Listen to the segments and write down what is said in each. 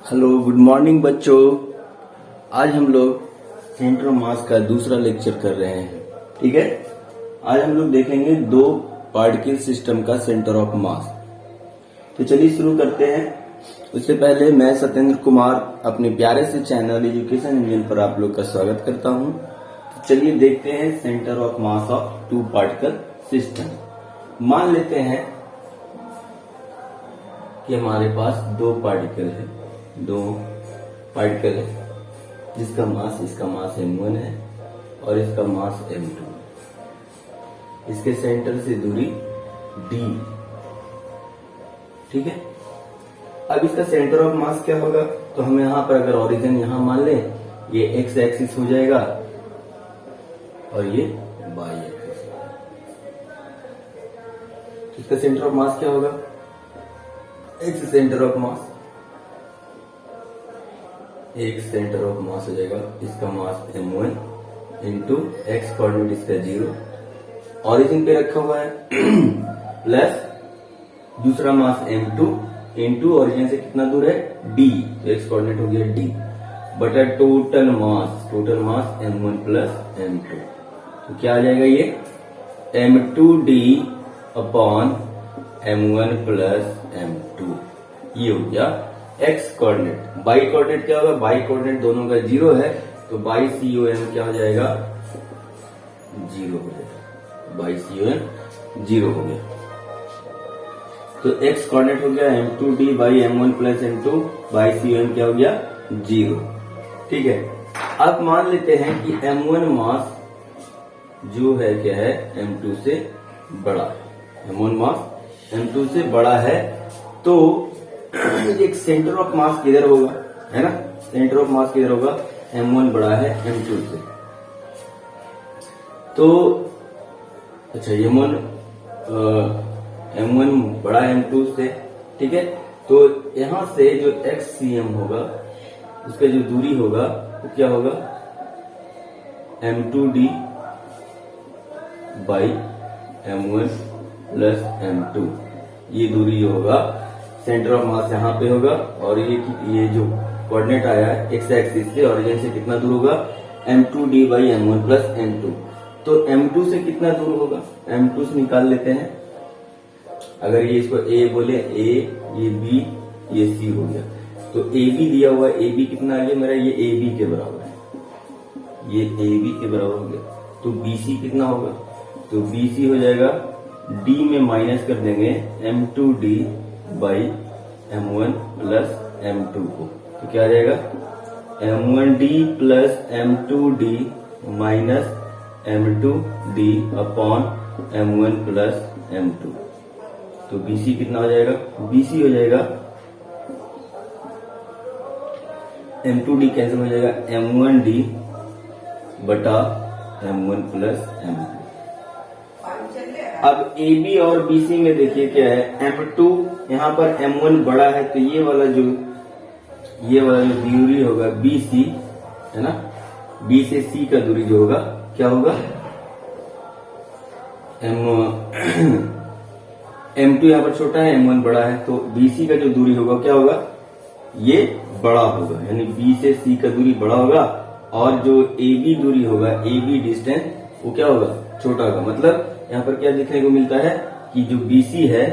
Hello good morning बच्चों। आज हम लोग सेंटर ऑफ मास का दूसरा लेक्चर कर रहे हैं। ठीक है, आज हम लोग देखेंगे दो पार्टिकल सिस्टम का सेंटर ऑफ मास। तो चलिए शुरू करते हैं। उससे पहले मैं सत्येंद्र कुमार अपने प्यारे से चैनल एजुकेशन इंजन पर आप लोग का स्वागत करता हूं। तो चलिए देखते हैं centre of mass of two particle system. मान लेते हैं कि हमारे पास दो पार्टिकल है, जिसका मास, इसका मास m1 है और इसका मास m2। इसके सेंटर से दूरी d। ठीक है, अब इसका सेंटर ऑफ मास क्या होगा? तो हम यहां पर अगर ओरिजिन यहां मान ले, ये x एक्सिस हो जाएगा और ये y एक्सिस। इसका सेंटर ऑफ मास क्या होगा? x सेंटर ऑफ मास, एक सेंटर ऑफ मास हो जाएगा, इसका मास m1 इंटू एक्स कोऑर्डिनेट इसका 0, ऑरिजिन पे रखा हुआ है, प्लस दूसरा मास m2 इंटू ऑरिजिन से कितना दूर है d, तो एक्स कोऑर्डिनेट हो गया d बटा total mass m1 plus m2। तो क्या आ जाएगा ये m2d upon m1 plus m2। ये हो गया एक्स कोऑर्डिनेट। बाई कोऑर्डिनेट क्या होगा? बाई कोऑर्डिनेट दोनों का 0 है, तो बाई COM क्या हो जाएगा? 0 हो जाएगा। बाई COM 0 हो गया। तो एक्स कोऑर्डिनेट हो गया m2d by m1 plus m2, by COM क्या हो गया? 0। ठीक है, अब मान लेते हैं कि m1 मास जो है क्या है? m2 से बड़ा है। m1 मास m2 से बड़ा है, तो एक सेंटर ऑफ मास किधर होगा, है ना? सेंटर ऑफ मास किधर होगा? m1 बड़ा है m2 से, तो अच्छा m1 बड़ा है m2 से। ठीक है, तो यहां से जो xcm होगा, उसका जो दूरी होगा वो क्या होगा? m2d by m1 plus m2। ये दूरी होगा, सेंटर ऑफ मास यहाँ पे होगा, और ये जो कोऑर्डिनेट आया है एक्स एक्सिस से, ऑरिजिन से कितना दूर होगा? m2d by m1 plus m2। तो m2 से कितना दूर होगा? m2 से निकाल लेते हैं। अगर ये इसको a बोले, a, ये b, ये c हो गया, तो ab दिया हुआ है, ab कितना आ गया मेरा? ये ab के बराबर है, ये ab के बराबर हो गया। तो bc कितना होगा? तो bc हो जाएगा, d में माइनस कर देंगे m2d by m1 plus m2 को, तो क्या आ जाएगा? m1d plus m2d minus m2d upon m1 plus m2। तो bc कितना हो जाएगा? bc हो जाएगा, m2d कैंसिल हो जाएगा, m1d बटा m1 प्लस m2। अब AB और BC में देखिए क्या है? m2 यहाँ पर m1 बड़ा है, तो ये वाला जो दूरी होगा BC, है ना? B से C का दूरी जो होगा क्या होगा? m2 यहाँ पर छोटा है, m1 बड़ा है, तो BC का जो दूरी होगा क्या होगा? ये बड़ा होगा, यानी B से C का दूरी बड़ा होगा, और जो AB दूरी होगा, AB डिस्टेंस, वो क्या होगा? छोटा होगा। मतलब यहाँ पर क्या देखने को मिलता है कि जो BC है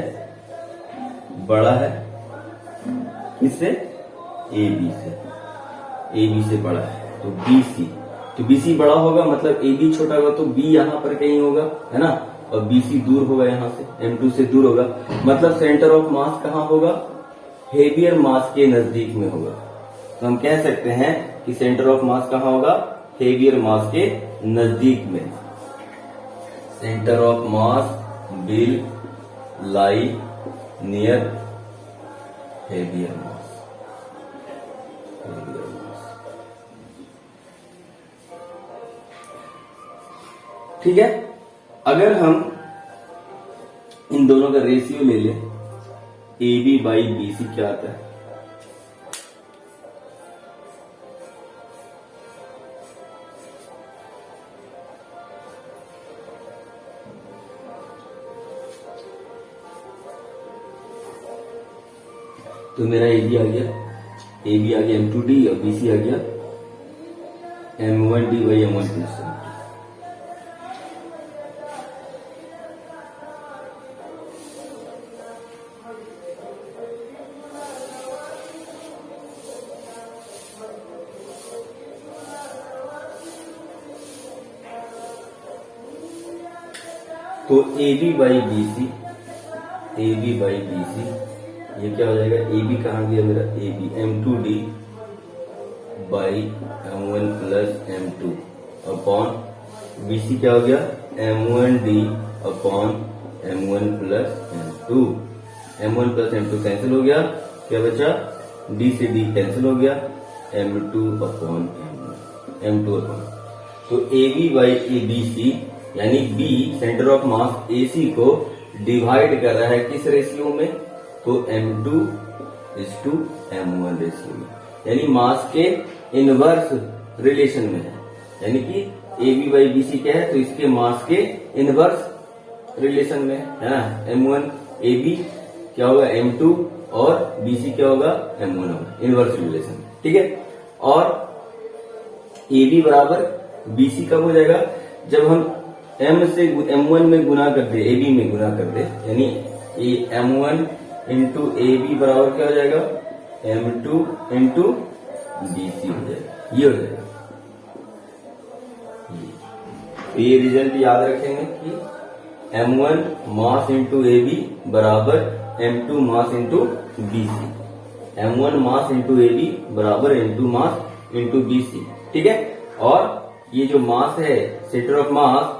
बड़ा है, किससे? AB से बड़ा है, तो BC बड़ा होगा, मतलब AB छोटा होगा, तो B यहाँ पर कहीं होगा, है ना? और BC दूर होगा, यहाँ से M2 से दूर होगा, मतलब सेंटर ऑफ मास कहाँ होगा? हेवियर मास के नजदीक में होगा। तो हम कह सकते हैं कि सेंटर ऑफ मास कहाँ होगा? हेवियर मास के नजदीक में। Centre of mass will lie near heavier mass. ठीक है, अगर हम इन दोनों का रेशियो ले लें, AB बाई BC क्या आता है? तो मेरा AB आ गया ए बी आ गया M2D और BC आ गया M1D by M1 plus M2। तो AB by BC, AB by BC ये क्या हो जाएगा, AB कहाँ गया मेरा, AB M2D by M1 plus M2 upon BC क्या हो गया, M1D upon M1 plus M2। M1 plus M2 cancel हो गया, क्या बचा, D से D कैंसिल हो गया, M2 अपॉन M2 अपॉन, तो AB बाई ABC यानी B centre of mass AC को डिवाइड कर रहा है किस रेशियो में, तो M2:M1 रेशियो में, यानी मास के इनवर्स रिलेशन में है। यानी कि AB बाई BC क्या है, तो इसके मास के इनवर्स रिलेशन में है ना। M1 AB क्या होगा M2 और BC क्या होगा M1 होगा, इनवर्स रिलेशन में, ठीक है। और AB बराबर BC कब हो जाएगा, जब हम M से M1 में गुना कर दे, AB में गुना कर दे, यानी M1 इंटू AB बराबर क्या हो जाएगा, M2 इंटू BC हो जाएगा, ये हो जाएगा। ये रिजल्ट याद रखेंगे कि M1 मास इंटू AB बराबर M2 mass into BC, M1 mass into AB बराबर M2 मास इंटू BC, ठीक है। और ये जो मास है, centre of mass,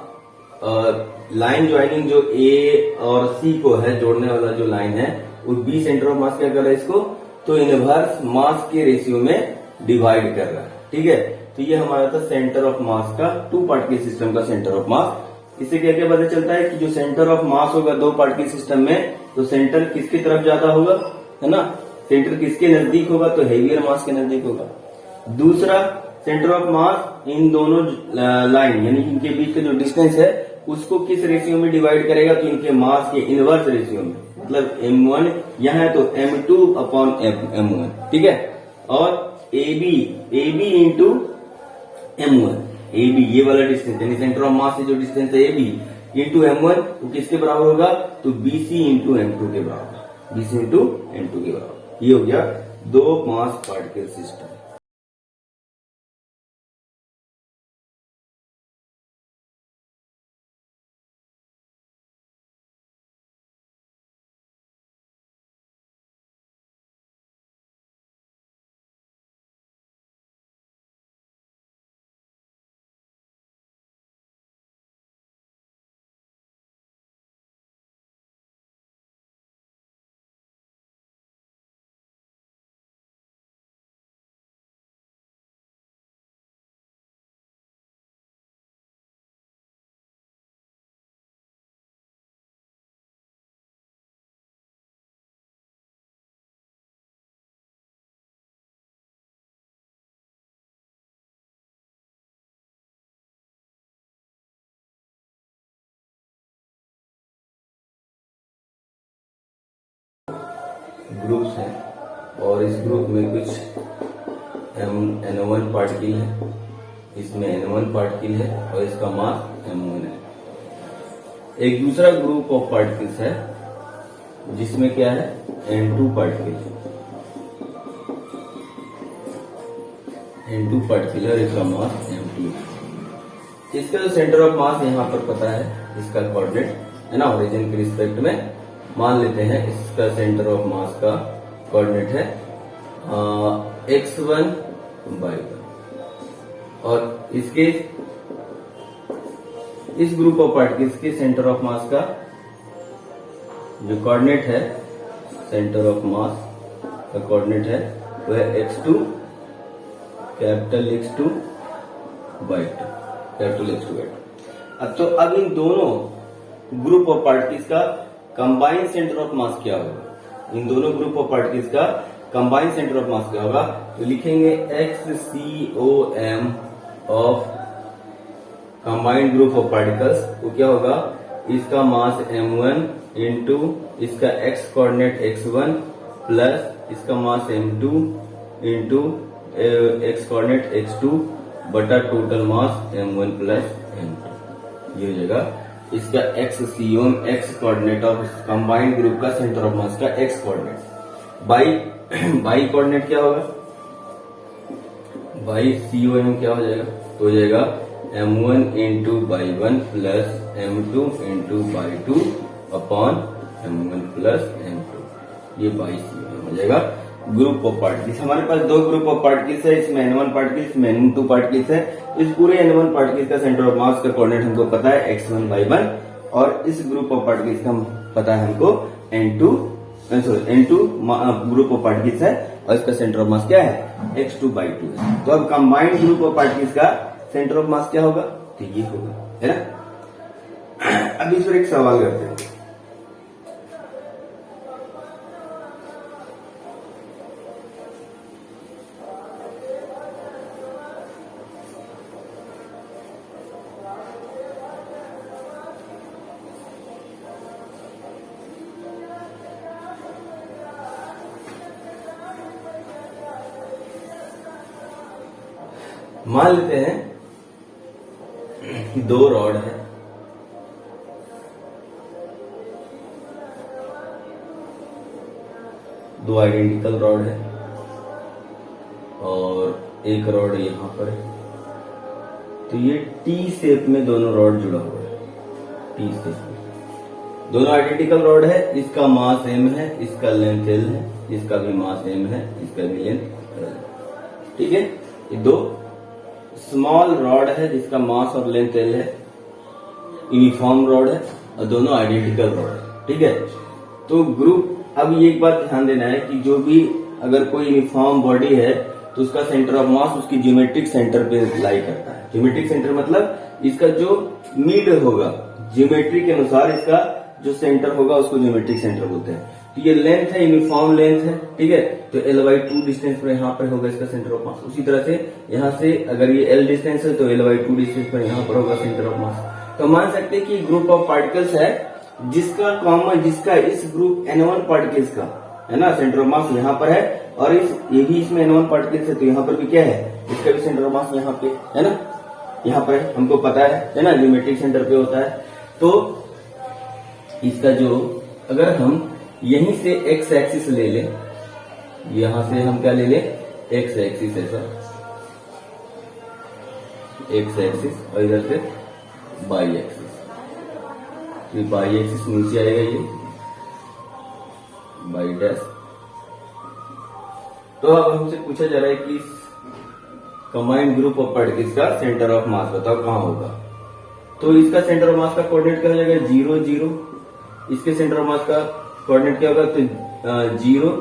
line joining जो A और C को है जोड़ने वाला जो लाइन है, वो B सेंटर ऑफ मास क्या कर रहा है इसको, तो इनवर्स मास के रेशियो में डिवाइड कर रहा है, ठीक है। तो ये हमारा था सेंटर ऑफ मास का, टू पार्ट के सिस्टम का सेंटर ऑफ मास। इससे क्या क्या पता चलता है कि जो सेंटर ऑफ मास होगा दो पार्ट के सिस्टम में, तो सेंटर किसकी तरफ ज्यादा होगा, है ना, सेंटर किसके नजदीक होगा, तो हेवियर मास के नजदीक होगा। दूसरा, सेंटर ऑफ मास इन दोनों लाइन यानी इनके बीच का जो डिस्टेंस है उसको किस रेशियो में डिवाइड करेगा, तो इनके मास के इनवर्स रेशियो में, मतलब M1 यहाँ है तो M2 अपॉन M1, ठीक है। और AB इंटू M1, AB ये वाला डिस्टेंस यानी सेंटर ऑफ मास से जो डिस्टेंस है AB इंटू M1 वो किसके बराबर होगा, तो BC इंटू M2 के बराबर, BC इंटू M2 के बराबर। ये हो गया दो मास पार्टिकल सिस्टम। ग्रुप्स हैं और इस ग्रुप में कुछ N1 पार्टिकल है, इसमें N1 पार्टिकल है और इसका मास M1 है। एक दूसरा ग्रुप ऑफ पार्टिकल्स है जिसमें क्या है N2 पार्टिकल, N2 पार्टिकल है और इसका मास M2। इसका जो सेंटर ऑफ मास यहाँ पर पता है, इसका कोऑर्डिनेट है ना, ओरिजिन के रिस्पेक्ट में मान लेते हैं इसका सेंटर ऑफ मास का कोऑर्डिनेट है x1 बाई 1 और इसके इस ग्रुप ऑफ पार्टिकल्स के सेंटर ऑफ मास का जो कोऑर्डिनेट है, सेंटर ऑफ मास का कोऑर्डिनेट है वो है x2 capital X2 by 2, capital X2 by 2। तो अब इन दोनों ग्रुप ऑफ पार्टिकल्स का कंबाइंड सेंटर ऑफ मास क्या होगा, इन दोनों ग्रुप ऑफ पार्टिकल्स का कंबाइंड सेंटर ऑफ मास क्या होगा, तो लिखेंगे XCOM of combined group of particles, तो क्या होगा, इसका मास M1 इंटू इसका x कोऑर्डिनेट x1 प्लस इसका मास M2 into x coordinate x2 बटा total mass m1 plus m2। ये हो जाएगा इसका x COM x coordinate of combined group का सेंटर ऑफ मास का एक्स कोऑर्डिनेट। बाई कोऑर्डिनेट क्या होगा, बाई सीओएम क्या हो जाएगा, तो हो जाएगा m1 into by one plus m2 into by two upon m1 plus m2। ये बाई सीओएम हो जाएगा ग्रुप ऑफ पार्टिकल्स। हमारे पास दो ग्रुप ऑफ पार्टिकल्स है, इसमें n1 पार्टिकल्स, इसमें n2 पार्टिकल्स है। इस पूरे n1 पार्टिकल्स का सेंटर ऑफ मास का कोऑर्डिनेट हमको पता है x1 बाई वन, और इस ग्रुप ऑफ पार्टिकल्स का पता है हमको n2 ग्रुप ऑफ पार्टिकल्स है, और इसका सेंटर ऑफ मास क्या है x2 बाई टू है। तो अब कंबाइंड ग्रुप ऑफ पार्टिकल्स का सेंटर ऑफ मास क्या होगा, तो ये होगा, है ना। अब इस पर एक सवाल करते हैं। मान लेते हैं कि दो रॉड है, दो आइडेंटिकल रॉड है, और एक रॉड यहां पर है। तो ये टी शेप में दोनों रॉड जुड़ा हुआ है, टी शेप में दोनों आइडेंटिकल रॉड है। इसका मास m है, इसका लेंथ l है, इसका भी मास m है, इसका भी लेंथ l है। ठीक है, ये दो स्मॉल रॉड है जिसका मास और लेंथ l है, यूनिफॉर्म रॉड है, और दोनों आइडेंटिकल रॉड है। ठीक है, तो ग्रुप, अब ये एक बात ध्यान देना है कि जो भी अगर कोई यूनिफॉर्म बॉडी है तो उसका सेंटर ऑफ मास उसकी ज्योमेट्रिक सेंटर पे लाई करता है। ज्योमेट्रिक सेंटर मतलब इसका जो मिड होगा, ज्योमेट्री के अनुसार इसका जो सेंटर होगा उसको ज्योमेट्रिक सेंटर बोलते हैं। तो ये लेंथ है, यूनिफॉर्म लेंथ है, ठीक है, तो l/2 डिस्टेंस पर यहाँ पर होगा इसका सेंटर ऑफ मास। उसी तरह से यहाँ से अगर ये l डिस्टेंस है तो l/2 डिस्टेंस पर यहाँ पर होगा सेंटर ऑफ मास। तो मान सकते हैं कि ग्रुप ऑफ पार्टिकल्स है जिसका कॉमन, जिसका इस ग्रुप n1 पार्टिकल्स का है ना सेंटर ऑफ मास यहाँ पर है, और ये भी इसमें n1 पार्टिकल्स है, तो यहाँ पर भी क्या है, इसका भी सेंटर ऑफ मास यहाँ पे है ना, यहाँ पर है, हमको पता है ना, ज्योमेट्रिक सेंटर पे होता है। तो इसका जो, अगर हम यहीं से x एक्सिस ले लें, यहां से हम क्या ले लें, x एक्सिस, ऐसा x एक्सिस, और इधर से y एक्सिस, तो y एक्सिस नीचे आएगा, ये y डैश। तो अब हमसे पूछा जा रहा है कि कंबाइंड ग्रुप ऑफ पार्टिकल्स का सेंटर ऑफ मास बताओ कहां होगा। तो इसका सेंटर ऑफ मास का कोऑर्डिनेट क्या हो जाएगा, 0 0। इसके सेंटर ऑफ मास का कोऑर्डिनेट क्या होगा, तो 0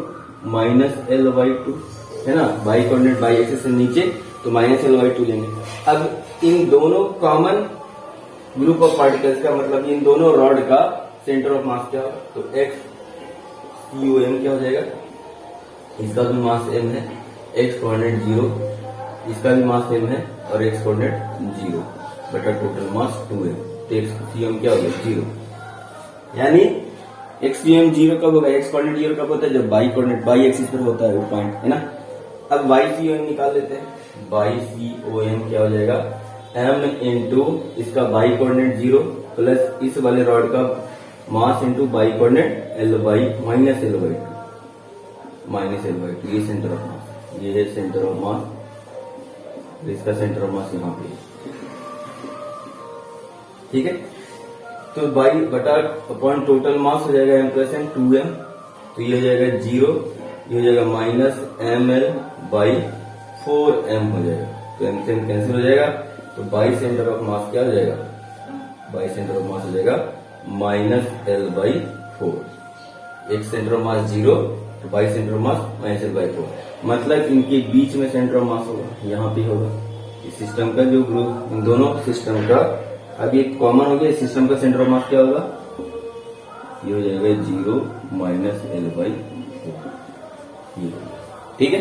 माइनस l/2 है ना, बाई कोऑर्डिनेट बाई एक्सिस से नीचे, तो माइनस l/2 लेंगे। अब इन दोनों कॉमन ग्रुप ऑफ पार्टिकल्स का मतलब इन दोनों रॉड का सेंटर ऑफ मास क्या होगा, तो x COM क्या हो जाएगा, इसका भी मास m है, x कोऑर्डिनेट 0, इसका भी मास m है, और x कोऑर्डिनेट 0 बटा टोटल मास 2m। तो x COM क्या हो गया, 0। यानी x COM 0 कब होगा, x कोऑर्डिनेट 0 कब होता है, जब y कोऑर्डिनेट बाई एक्सिस पर होता है वो पॉइंट, है ना। अब y COM निकाल लेते हैं, y COM क्या हो जाएगा, m इंटू इसका y कोऑर्डिनेट 0 प्लस इस वाले रॉड का mass into y coordinate L/, minus L/2, ये सेंटर ऑफ मास, ये है सेंटर ऑफ मास, इसका सेंटर ऑफ मास यहाँ पे, ठीक है। तो बाई बटा अपॉन टोटल मास हो जाएगा m प्लस m, 2m, तो ये हो जाएगा 0, ये हो जाएगा माइनस ml/4m हो जाएगा, तो m से m कैंसिल हो जाएगा, तो बाई सेंटर ऑफ मास क्या हो जाएगा, बाई सेंटर ऑफ मास हो जाएगा माइनस l/4। एक सेंटर ऑफ मास 0, तो by centre of mass minus l/4, मतलब इनके बीच में सेंटर ऑफ मास होगा, यहाँ पे होगा। इस सिस्टम का जो ग्रुप, इन दोनों सिस्टम का अब ये कॉमन हो गया, सिस्टम का सेंटर ऑफ मास क्या होगा, ये हो जाएगा 0 माइनस l/4, ये, ठीक है।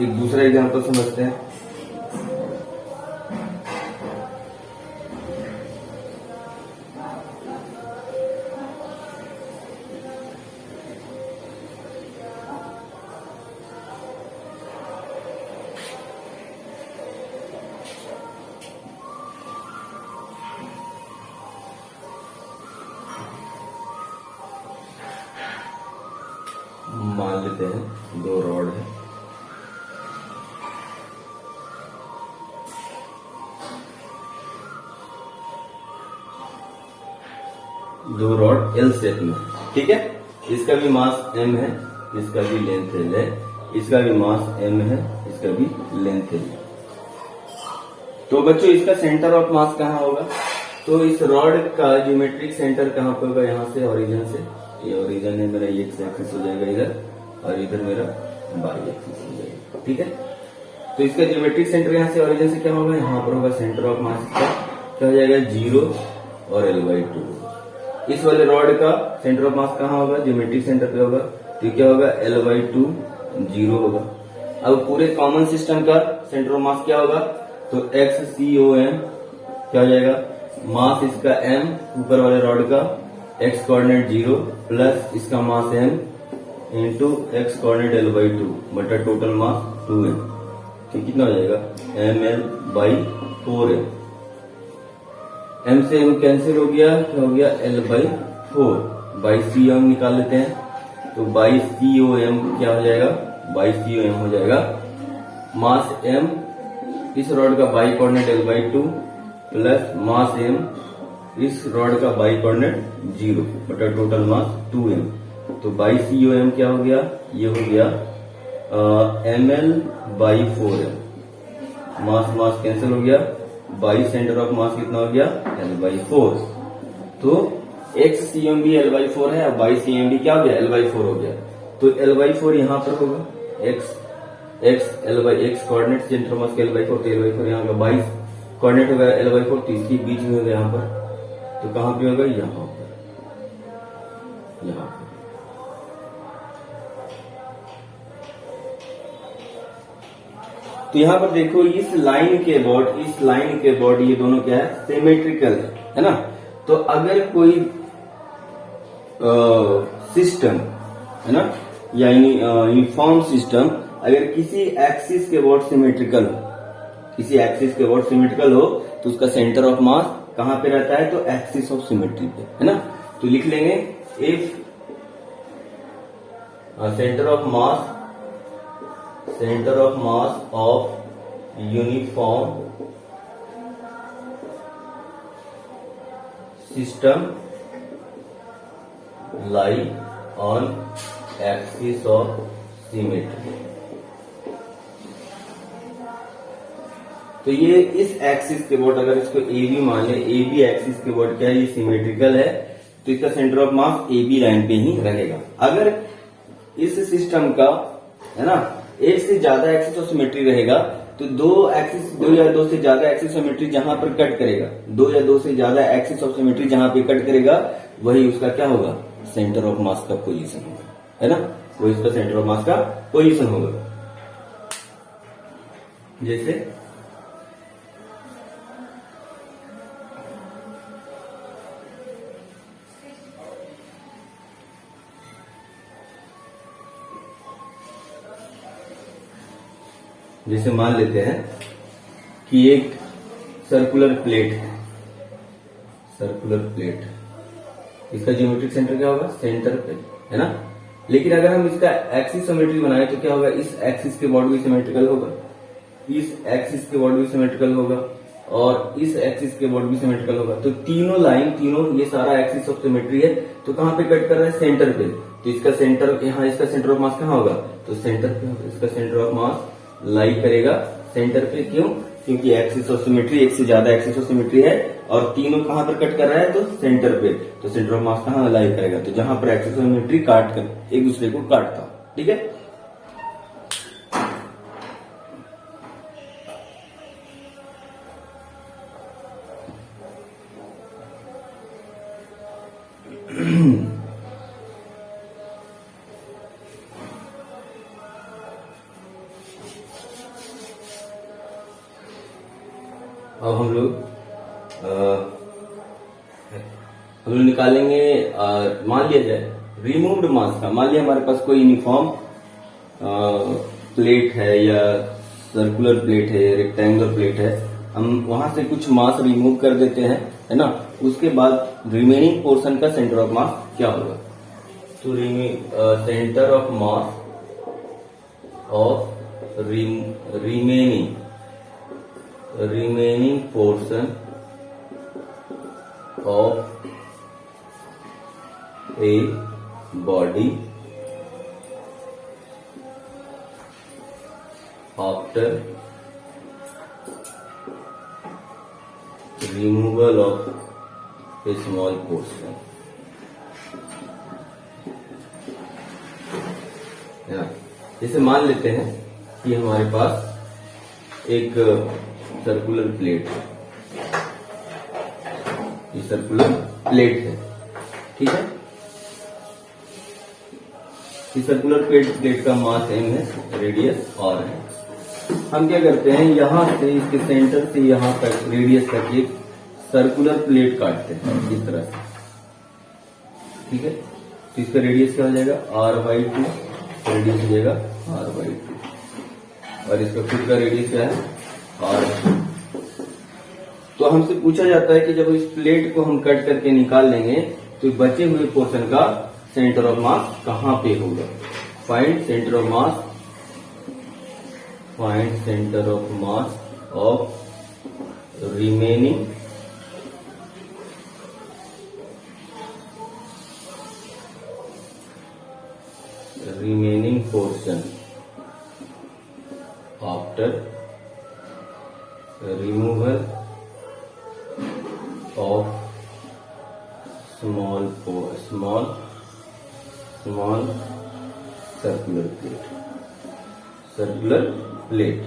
एक दूसरा एग्जांपल समझते हैं। लेते हैं, दो रॉड है, दो रॉड एल शेप में, ठीक है। इसका भी मास m है, इसका भी लेंथ l है, इसका भी मास m है, इसका भी लेंथ l है। तो बच्चों इसका सेंटर ऑफ मास कहाँ होगा? तो इस रॉड का ज्योमेट्रिक सेंटर कहाँ पे होगा? यहाँ से ओरिजिन से, ये ओरिजिन है मेरा, ये एक्स एक्सिस हो जाएगा इधर, और इधर मेरा वाई एक्सिस हो जाएगा, ठीक है। तो इसका ज्योमेट्रिक सेंटर यहाँ से ओरिजिन से क्या होगा? यहाँ पर होगा सेंटर ऑफ मास का क्या हो जाएगा? 0 और l/2। इस वाले रॉड का सेंटर ऑफ मास कहाँ होगा? ज्योमेट्रिक सेंटर पे होगा, तो क्या होगा? l/2 0 होगा। अब पूरे कॉमन सिस्टम का सेंटर ऑफ मास क्या होगा? तो XCOM क्या हो जाएगा? मास इसका m, ऊपर वाले रॉड का x कोऑर्डिनेट 0 प्लस इसका मास m into x coordinate l/2 बटा टोटल मास 2m, तो कितना हो जाएगा? ml/4m। m से m कैंसिल हो गया, क्या हो गया? l/4 बाई COM निकाल लेते हैं, तो बाई COM क्या हो जाएगा? बाई COM हो जाएगा मास m इस रॉड का by coordinate l/2 plus mass m इस रॉड का बाई कोऑर्डिनेट 0 बटा टोटल मास 2m, तो बाई COM क्या हो गया? ये हो गया ml/4m। मास मास कैंसिल हो गया, बाई सेंटर ऑफ मास कितना हो गया? l/4। तो XCOM भी l/4 है, अब बाई CM भी क्या हो गया? l/4 हो गया। तो l/4 यहाँ पर होगा, x कोऑर्डिनेट सेंटर मास का l/4, तो l/4 यहाँ का 22 कोऑर्डिनेट होगा l/4, तो इसके बीच में होगा यहाँ पर, तो कहाँ पे होगा? यहाँ पर, यहाँ पर। तो यहाँ पर देखो इस लाइन के बोर्ड ये दोनों क्या है? सिमेट्रिकल है ना। तो अगर कोई सिस्टम है ना, यानी यूनिफॉर्म सिस्टम अगर किसी एक्सिस के बोर्ड सिमेट्रिकल हो, किसी एक्सिस के बोर्ड सिमेट्रिकल हो, तो उसका सेंटर ऑफ मास कहां पे रहता है? तो एक्सिस ऑफ सिमेट्री पे, है ना। तो लिख लेंगे if centre of mass of uniform system lie on axis of symmetry. तो ये इस एक्सिस के बोर्ड, अगर इसको ए बी मान ले, ए बी एक्सिस के बोर्ड क्या है? ये सिमेट्रिकल है, तो इसका centre of mass A B line पे ही रहेगा। अगर इस सिस्टम का है ना एक से ज्यादा एक्सिस ऑफ सिमेट्री रहेगा, तो दो या दो से ज्यादा एक्सिस ऑफ सिमेट्री जहां पर कट करेगा, दो या दो से ज्यादा एक्सिस ऑफ सिमेट्री जहां पे कट करेगा, वही उसका क्या होगा? सेंटर ऑफ मास का पोजीशन होगा, है ना। वही उसका सेंटर ऑफ मास का पोजीशन होगा। जैसे मान लेते हैं कि एक सर्कुलर प्लेट इसका ज्योमेट्रिक सेंटर क्या होगा? सेंटर पे, है ना। लेकिन अगर हम इसका एक्सिस सिमेट्री बनाए तो क्या होगा? इस एक्सिस के बॉर्ड भी सिमेट्रिकल होगा, इस एक्सिस के बॉर्ड भी सिमेट्रिकल होगा, और इस एक्सिस के बॉर्ड भी सिमेट्रिकल होगा। तो तीनों ये सारा एक्सिस ऑफ सिमेट्री है, तो कहां पे कट कर रहा है? सेंटर पे। तो इसका सेंटर, यहाँ इसका सेंटर ऑफ मास कहाँ होगा? तो सेंटर पे होगा। इसका सेंटर ऑफ मास लाई करेगा सेंटर पे। क्यों? क्योंकि एक्सिस ऑफ सिमेट्री, एक से ज्यादा एक्सिस ऑफ सिमेट्री है, और तीनों कहां पर कट कर रहा है? तो सेंटर पे। तो सेंटर ऑफ मास कहां लाई करेगा? तो जहां पर एक्सिस ऑफ सिमेट्री काट कर एक दूसरे को काटता, ठीक है। अब हम लोग निकालेंगे, मान लिया जाए रिमूव्ड मास का। मान लिया हमारे पास कोई यूनिफॉर्म प्लेट है, या सर्कुलर प्लेट है, रेक्टेंगुलर प्लेट है, हम वहां से कुछ मास रिमूव कर देते हैं, है ना। उसके बाद रिमेनिंग पोर्शन का सेंटर ऑफ मास क्या होगा? तो centre of mass of remaining portion of a body after removal of a small portion. जैसे मान लेते हैं कि हमारे पास एक सर्कुलर प्लेट है, ये सर्कुलर प्लेट है, ठीक है। इस सर्कुलर प्लेट का मास m है, रेडियस r है। हम क्या करते हैं, यहां से इसके सेंटर से यहां तक रेडियस तक एक सर्कुलर प्लेट काटते हैं इस तरह से, ठीक है। तो इसका रेडियस क्या हो जाएगा, r/2, रेडियस हो जाएगा r/2, और इसका खुद का रेडियस क्या है, r। तो हमसे पूछा जाता है कि जब इस प्लेट को हम कट करके निकाल लेंगे तो बचे हुए पोर्शन का सेंटर ऑफ मास कहां पे होगा। Find centre of mass of remaining portion after removal of small circular plate.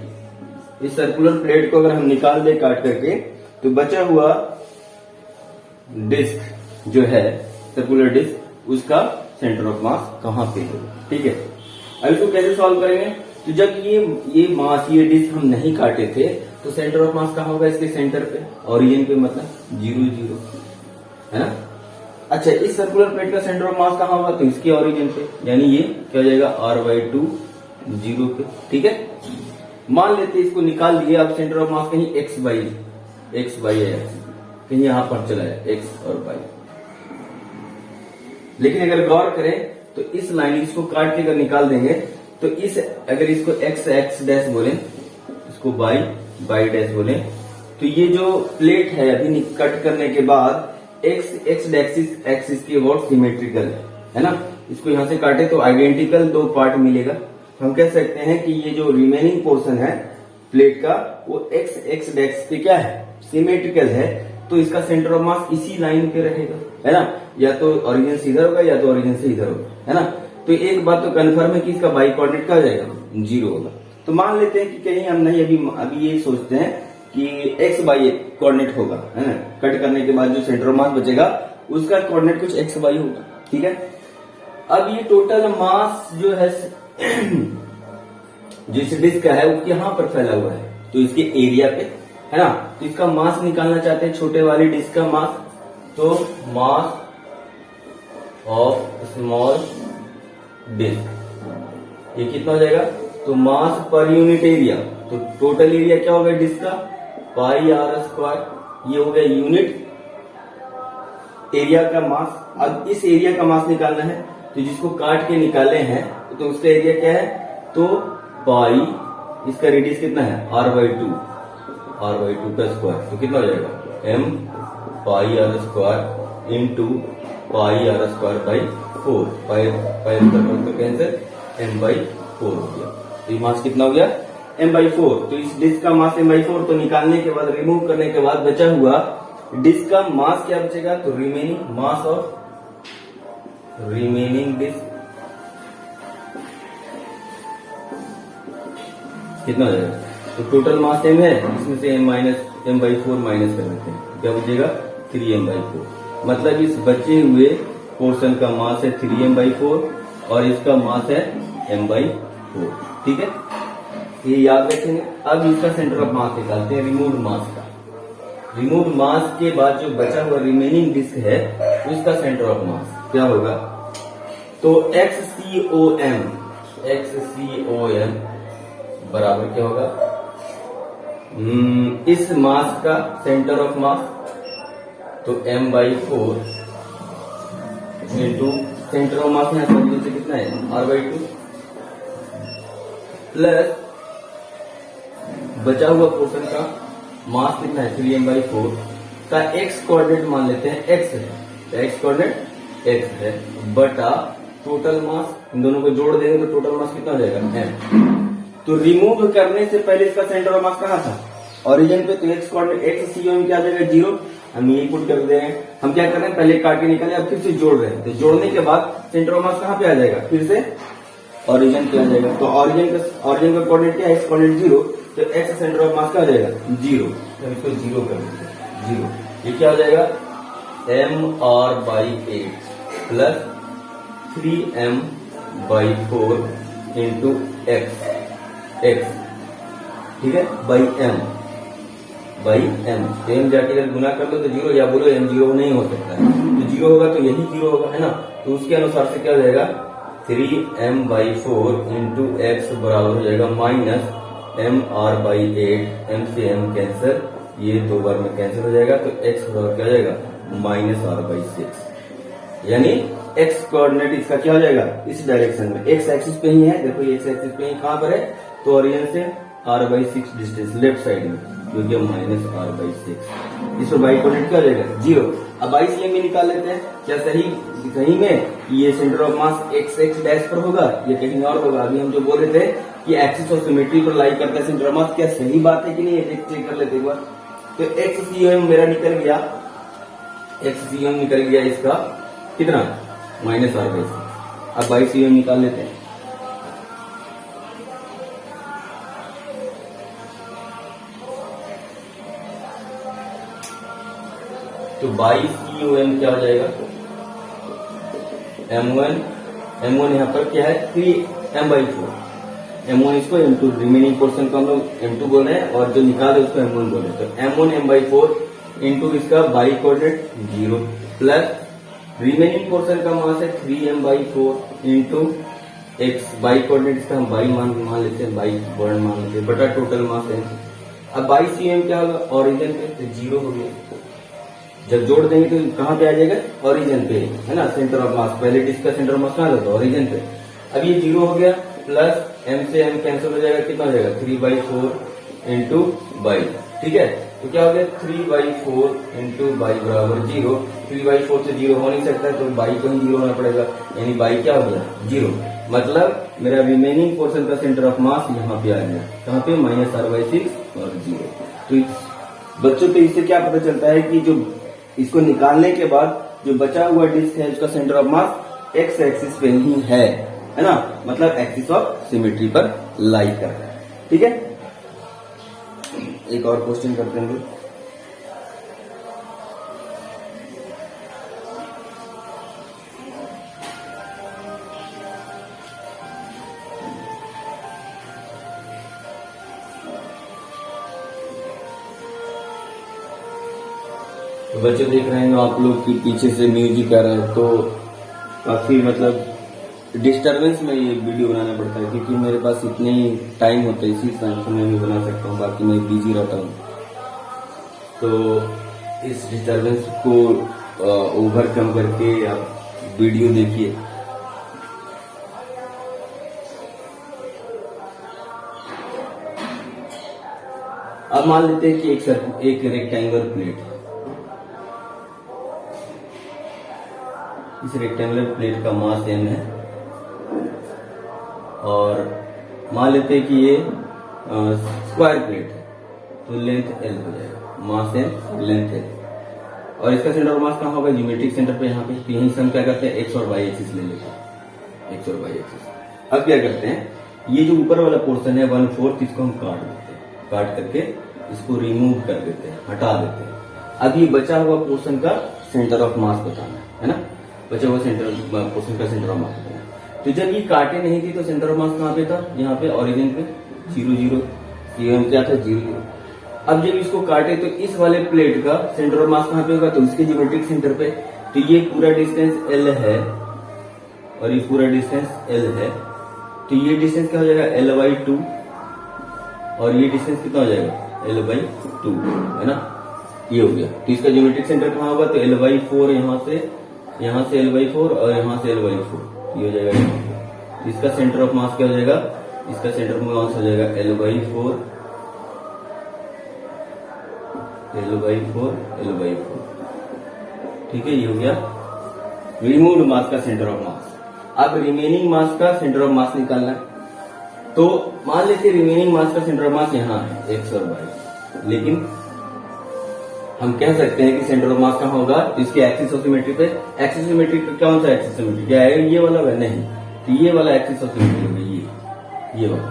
इस सर्कुलर प्लेट को अगर हम निकाल दे काट करके तो बचा हुआ डिस्क जो है, सर्कुलर डिस्क, उसका सेंटर ऑफ मास कहां पे होगा, ठीक है। अब इसको कैसे सॉल्व करेंगे, तो जब ये मास, ये डिस्क हम नहीं काटे थे तो सेंटर ऑफ मास कहां होगा, इसके सेंटर पे, ओरिजिन पे, मतलब 0 0, है ना। अच्छा, इस सर्कुलर प्लेट का सेंटर ऑफ मास कहां होगा, तो इसके ओरिजिन पे, यानी ये क्या हो जाएगा, r/2 0 पे, ठीक है। मान लेते इसको निकाल दिए, अब सेंटर ऑफ मास कहीं x बाई है, कहीं यहां पर चला है x और y। लेकिन अगर गौर करें तो इस लाइन इसको काट के अगर निकाल देंगे तो अगर इसको x डैश बोले, इसको y डैश बोले, तो ये जो प्लेट है अभी कट करने के बाद x एक्सिस के अबाउट सिमेट्रिकल है ना। इसको यहां से काटे तो आइडेंटिकल दो पार्ट मिलेगा। हम कह सकते हैं कि ये जो रिमेनिंग पोर्शन है प्लेट का वो x एक्सिस पे क्या है, सिमेट्रिकल है, तो इसका सेंटर ऑफ मास इसी लाइन पे रहेगा, है ना। या तो ओरिजिन से इधर होगा या तो ओरिजिन से इधर होगा, है ना। तो एक बात तो कंफर्म है कि इसका बाई कोऑर्डिनेट क्या हो जाएगा, 0 होगा। तो मान लेते हैं कि कहीं हम नहीं, अभी ये सोचते हैं कि x बाई कोऑर्डिनेट होगा, है ना। कट करने के बाद जो सेंटर ऑफ मास बचेगा उसका कोऑर्डिनेट कुछ x बाई होगा, ठीक है। अब ये टोटल मास जो है जिस डिस्क का है वो यहाँ पर फैला हुआ है, तो इसके एरिया पे, है ना। तो इसका मास निकालना चाहते हैं, छोटे वाली डिस्क का मास, तो मास ऑफ स्मॉल डिस्क ये कितना हो जाएगा, तो मास पर यूनिट एरिया, तो टोटल एरिया क्या होगा डिस्क का, πr², ये हो गया यूनिट एरिया का मास। अब इस एरिया का मास निकालना है, तो जिसको काट के निकाले हैं तो उसका एरिया क्या है, तो पाई, इसका रेडियस कितना है, r/2 का स्क्वायर, तो कितना हो जाएगा, m πr² इंटू πr²/4, पाई तो कैंसिल, m/4 हो गया। तो ये मास कितना हो गया, m/4। तो इस डिस्क का मास m/4, तो निकालने के बाद, रिमूव करने के बाद बचा हुआ डिस्क का मास क्या बचेगा, तो remaining mass of remaining disc कितना हो जाएगा, तो टोटल मास m है, इसमें से m/4 माइनस कर देते हैं, क्या बचेगा 3m/4। मतलब इस बचे हुए पोर्शन का मास है 3m/4 और इसका मास है m/4, ठीक है। ये याद रखेंगे। अब इसका सेंटर ऑफ मास निकालते हैं, रिमूव्ड मास का। रिमूव्ड मास के बाद जो बचा हुआ रिमेनिंग डिस्क है उसका सेंटर ऑफ मास क्या होगा, तो XCOM बराबर क्या होगा, इस मास का सेंटर ऑफ मास, तो m/4 इंटू सेंटर ऑफ मास यहाँ से कितना है, r/2, प्लस बचा हुआ पोर्शन का मास कितना है 3m/4 का x कोऑर्डिनेट मान लेते हैं x है, तो x कोऑर्डिनेट x है बटा टोटल मास, इन दोनों को जोड़ देंगे तो टोटल मास कितना हो जाएगा m। तो रिमूव करने से पहले इसका सेंटर ऑफ मास कहाँ था, ओरिजिन पे, तो x कोऑर्डिनेट x सी में क्या आ जाएगा 0, हम ये पुट कर दे रहे हैं। हम क्या कर रहे हैं, पहले काट के निकाले, अब फिर से जोड़ रहे हैं, तो जोड़ने के बाद सेंटर ऑफ मास कहाँ पे आ जाएगा, फिर से ओरिजिन पे आ जाएगा। तो ओरिजिन का कोऑर्डिनेट क्या है, x कोऑर्डिनेट 0, तो x सेंटर ऑफ मास का आ जाएगा 0, तो इसको 0 कर देंगे 0। ये क्या हो जाएगा mr/8 plus 3m/4 into x, ठीक है, बाई m, तो m जाके अगर गुना कर लो तो 0, या बोलो m 0 नहीं हो सकता है, तो 0 होगा तो यही 0 होगा, है ना। तो उसके अनुसार से क्या हो जाएगा 3m/4 इंटू x बराबर हो जाएगा माइनस mr/8, m से m कैंसिल, ये 2 बार में कैंसिल हो जाएगा, तो x बराबर क्या हो जाएगा -r/6, यानी x कोऑर्डिनेट इसका क्या हो जाएगा इस डायरेक्शन में, x एक्सिस पे ही है, देखो ये x एक्सिस पे ही कहां पर है, तो ओरिजिन से r/6 डिस्टेंस लेफ्ट साइड में, जो कि -r/6, इस पर बाई कोऑर्डिनेट क्या हो जाएगा 0। अब बाई से भी निकाल लेते हैं, क्या सही में ये centre of mass x dash पर होगा या कहीं और होगा। अभी हम जो बोल रहे थे कि एक्सिस ऑफ सिमेट्री पर लाई करता है सेंटर ऑफ मास, क्या सही बात है कि नहीं, चेक कर लेते एक बार। तो x मेरा निकल गया, निकल गया इसका कितना -r/6। अब बाई से निकाल लेते हैं, तो बाई COM क्या हो जाएगा, m1 यहाँ पर क्या है 3m/4, m1 इसको m2, रिमेनिंग पोर्शन को हम लोग m2 बोल रहे हैं और जो निकाले उसको m1 बोल रहे हैं। तो m1 m/4 इंटू इसका by coordinate 0 plus remaining portion का मास है 3m/4 into x, by coordinate इसका हम बाई मान लेते हैं, बाई वर्ड मान लेते हैं बटा टोटल मास है। अब बाई CM क्या होगा, ओरिजिन पे, तो 0 हो गया, जब जोड़ देंगे तो कहां पे आ जाएगा ओरिजिन पे, है ना, सेंटर ऑफ मास, पहले डिस्क का सेंटर ऑफ मास कहां था ओरिजिन पे। अब ये 0 हो गया, प्लस m से m कैंसिल हो जाएगा, कितना हो जाएगा 3/4 इंटू बाई, ठीक है। तो क्या हो गया 3/4 इंटू बाई बराबर 0, 3/4 से 0 हो नहीं सकता, तो बाई को ही 0 होना पड़ेगा, यानी बाई क्या हो गया 0, मतलब मेरा रिमेनिंग पोर्शन का सेंटर ऑफ मास यहाँ पे आ गया, कहाँ पे -r/6 और 0। तो बच्चों तो इससे क्या पता चलता है कि जो इसको निकालने के बाद जो बचा हुआ डिस्क है उसका centre of mass x axis पे ही है ना, मतलब एक्सिस ऑफ सिमेट्री पर लाई कर रहा है, ठीक है। एक और क्वेश्चन करते हैं, तो बच्चे देख रहे हैं आप लोग की पीछे से म्यूजिक आ रहा है, तो काफी मतलब डिस्टरबेंस में ये वीडियो बनाना पड़ता है, क्योंकि मेरे पास इतने ही टाइम होता है, इसी समय में बना सकता हूँ, बाकी मैं बिजी रहता हूँ। तो इस डिस्टरबेंस को ओवरकम करके आप वीडियो देखिए। अब मान लेते हैं कि एक रेक्टेंगुलर प्लेट है, इस रेक्टेंगुलर प्लेट का मास m है, और मान लेते हैं कि ये स्क्वायर प्लेट है, तो लेंथ l हो जाएगा, मास m लेंथ l, और इसका सेंटर ऑफ मास कहाँ होगा ज्योमेट्रिक सेंटर पे, यहाँ पे। तो यहीं से हम क्या करते हैं x और y एक्सिस ले लेते हैं, x और y एक्सिस। अब क्या करते हैं, ये जो ऊपर वाला पोर्शन है 1/4 इसको हम काट देते हैं, काट करके इसको रिमूव कर देते हैं, हटा देते हैं। अब ये बचा हुआ पोर्शन का सेंटर ऑफ मास बताना है ना, बचा हुआ पोर्शन का सेंटर ऑफ मास बताना। तो जब ये काटे नहीं थी तो सेंटर ऑफ मास कहाँ पे था, यहाँ पे ओरिजिन पे 0 0, ये क्या था 0 0। अब जब इसको काटे तो इस वाले प्लेट का सेंटर ऑफ मास कहाँ पे होगा, तो इसके ज्योमेट्रिक सेंटर पे। तो ये पूरा डिस्टेंस l है और ये पूरा डिस्टेंस l है, तो ये डिस्टेंस क्या हो जाएगा l/2, और ये डिस्टेंस कितना हो जाएगा l/2, है ना, ये हो गया। तो इसका ज्योमेट्रिक सेंटर कहाँ होगा, तो l/4, यहाँ से l/4 और यहाँ से l/4, ये हो जाएगा। तो इसका सेंटर ऑफ मास क्या हो जाएगा इसका सेंटर ऑफ मास हो जाएगा L/4, L/4, L/4। ठीक है, ये हो गया रिमूव्ड मास का सेंटर ऑफ मास। अब रिमेनिंग मास का सेंटर ऑफ मास निकालना है, तो मान लेते रिमेनिंग मास का सेंटर ऑफ मास यहाँ है x और y, लेकिन हम कह सकते हैं कि सेंटर ऑफ मास कहाँ होगा, इसके एक्सिस ऑफ सिमेट्री पे। एक्सिस ऑफ सिमेट्री पे कौन सा एक्सिस सिमेट्री, क्या है ये वाला है? नहीं, तो ये वाला एक्सिस ऑफ सिमेट्री होगा, ये वाला।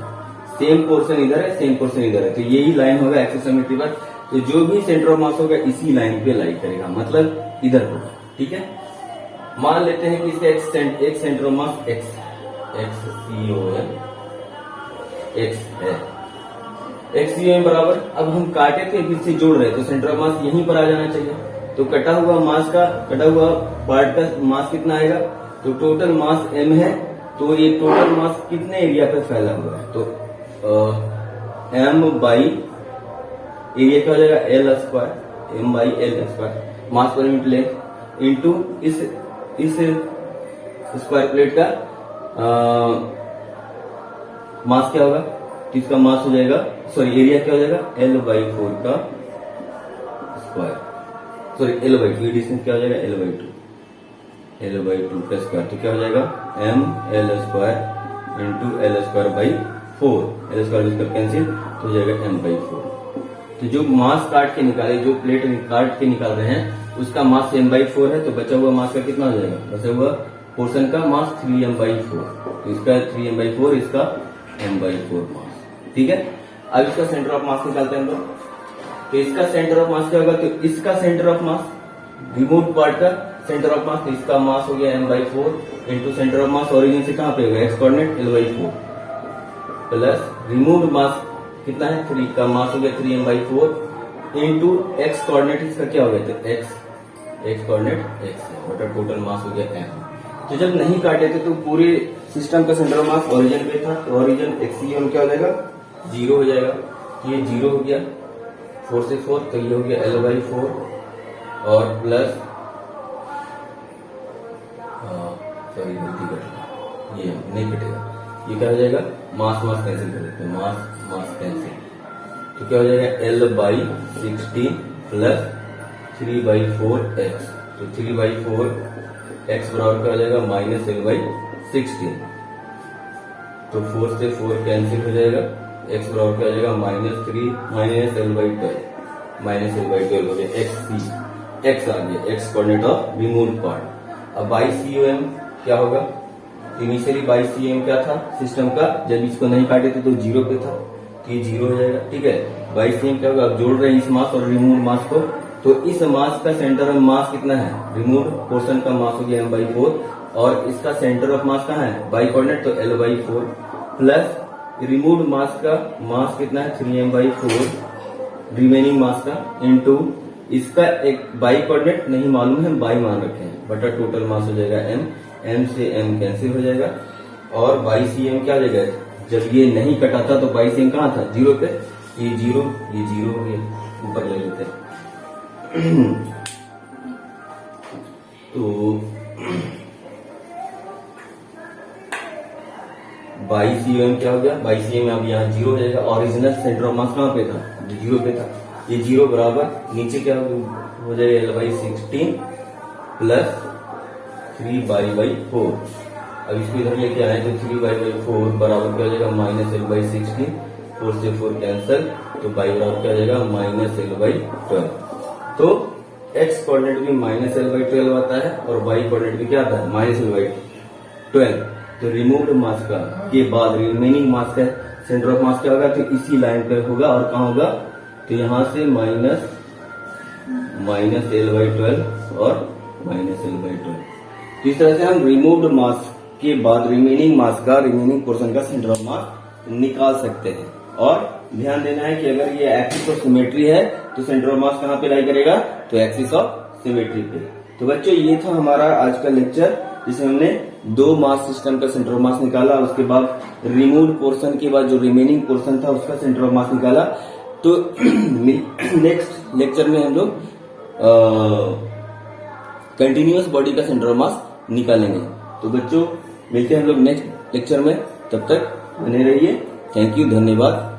सेम पोर्शन इधर है, सेम पोर्शन इधर है, तो यही लाइन होगा एक्सिस ऑफ सिमेट्री पर। तो जो भी सेंटर ऑफ मास होगा इसी लाइन पे लाई करेगा, मतलब इधर होगा। ठीक है, मान लेते हैं कि इसका एक सेंटर ऑफ मास x है, XCOM बराबर। अब हम काटे थे फिर से जोड़ रहे, तो सेंटर ऑफ मास यहीं पर आ जाना चाहिए। तो कटा हुआ पार्ट का मास कितना आएगा, तो टोटल मास m है, तो ये टोटल मास कितने एरिया पे फैला हुआ है, तो m बाई एरिया क्या हो जाएगा L², m by L², mass per unit length into इस स्क्वायर प्लेट का मास क्या होगा, तो इसका मास हो जाएगा, सॉरी एरिया क्या हो जाएगा L/4 का स्क्वायर, सॉरी L/2, ये डिस्टेंस क्या हो जाएगा L/2 का स्क्वायर, तो क्या हो जाएगा mL² इंटू L²/4, L² इसका कैंसिल, तो हो जाएगा m/4। तो जो मास काट के निकाले, जो प्लेट काट के निकाल रहे हैं उसका मास m/4 है, तो बचा हुआ मास का कितना हो जाएगा, बचा हुआ पोर्शन का मास 3m/4, तो इसका 3m/4, इसका m/4 मास। ठीक है, अब इसका सेंटर ऑफ मास निकालते हैं हम लोग। तो इसका सेंटर ऑफ मास क्या होगा, तो इसका centre of mass remove part का सेंटर ऑफ मास, तो इसका मास हो गया m/4 into centre of mass origin से कहां पे होगा x coordinate L/4 plus removed mass कितना है 3 का मास हो गया 3m/4 इंटू x कोऑर्डिनेट इसका क्या हो गया, तो x कोऑर्डिनेट x है, बटा टोटल मास हो गया m। तो जब नहीं काटे थे तो पूरे सिस्टम का सेंटर ऑफ मास ओरिजिन पे था, तो ओरिजिन XCOM क्या हो जाएगा 0 हो जाएगा, तो ये 0 हो गया 4 से 4, तो ये हो गया L/4 और प्लस सॉरी गलती कर, ये नहीं कटेगा, ये क्या हो जाएगा मास कैंसिल कर देते हैं, मास कैंसिल, तो क्या हो जाएगा L/16 प्लस 3/4x, तो 3/4x बराबर क्या हो जाएगा -L/16, तो 4 से 4 कैंसिल हो जाएगा, x बराबर क्या हो जाएगा -3 -L/12 हो गया, x आ गया, x coordinate of removed part. अब बाई COM क्या होगा, इनिशियली बाई COM क्या था सिस्टम का, जब इसको नहीं काटे थे तो 0 पे था, तो ये 0 हो जाएगा। ठीक है, बाई COM क्या होगा, अब जोड़ रहे हैं इस मास और रिमूव मास को, तो इस मास का सेंटर ऑफ मास कितना है, रिमूव पोर्शन का मास हो गया m/4 और इसका सेंटर ऑफ मास कहाँ है बाई कोऑर्डिनेट, तो L/4 प्लस रिमूव्ड मास का मास कितना है 3m/4 रिमेनिंग मास का इंटू इसका एक बाई कोऑर्डिनेट नहीं मालूम है, बाई मान रखे हैं, बटा टोटल मास हो जाएगा m से m कैंसिल हो जाएगा और बाई CM क्या हो जाएगा, जब ये नहीं कटा था तो बाई CM कहाँ था 0 पे, ये 0 हो गया, ऊपर ले लेते हैं। तो बाई CM क्या हो गया, बाई CM अब यहाँ 0 हो जाएगा, ओरिजिनल सेंटर ऑफ मास कहाँ पे था 0 पे था, ये 0 बराबर नीचे क्या हो जाएगा L/16 प्लस 3/4, अब इसको इधर लेके आए तो 3/4 बराबर क्या हो जाएगा -L/16, 4 से 4 कैंसल, तो बाई बराबर क्या हो जाएगा -L/12, तो x कोऑर्डिनेट भी -L/12 आता है और y कोऑर्डिनेट भी क्या आता है -L/12। तो रिमूव्ड मास का के बाद रिमेनिंग मास का सेंटर ऑफ मास क्या होगा, तो इसी लाइन पे होगा और कहाँ होगा, तो यहां से -L/12 और -L/12। तो इस तरह से हम रिमूव्ड मास के बाद रिमेनिंग मास का रिमेनिंग पोर्शन का सेंटर ऑफ मास निकाल सकते हैं। और ध्यान देना है कि अगर ये एक्सिस ऑफ सिमेट्री है तो सेंटर ऑफ मास कहाँ पे लाई करेगा, तो एक्सिस ऑफ सिमेट्री पे। तो बच्चों ये था हमारा आज का लेक्चर, जिसमें हमने 2 मास सिस्टम का सेंटर ऑफ मास निकाला, उसके बाद रिमूव्ड पोर्शन के बाद जो रिमेनिंग पोर्शन था उसका सेंटर ऑफ मास निकाला। तो नेक्स्ट लेक्चर में हम लोग कंटिन्यूअस बॉडी का सेंटर ऑफ मास निकालेंगे। तो बच्चों मिलते हैं हम लोग नेक्स्ट लेक्चर में, तब तक बने रहिए। थैंक यू, धन्यवाद।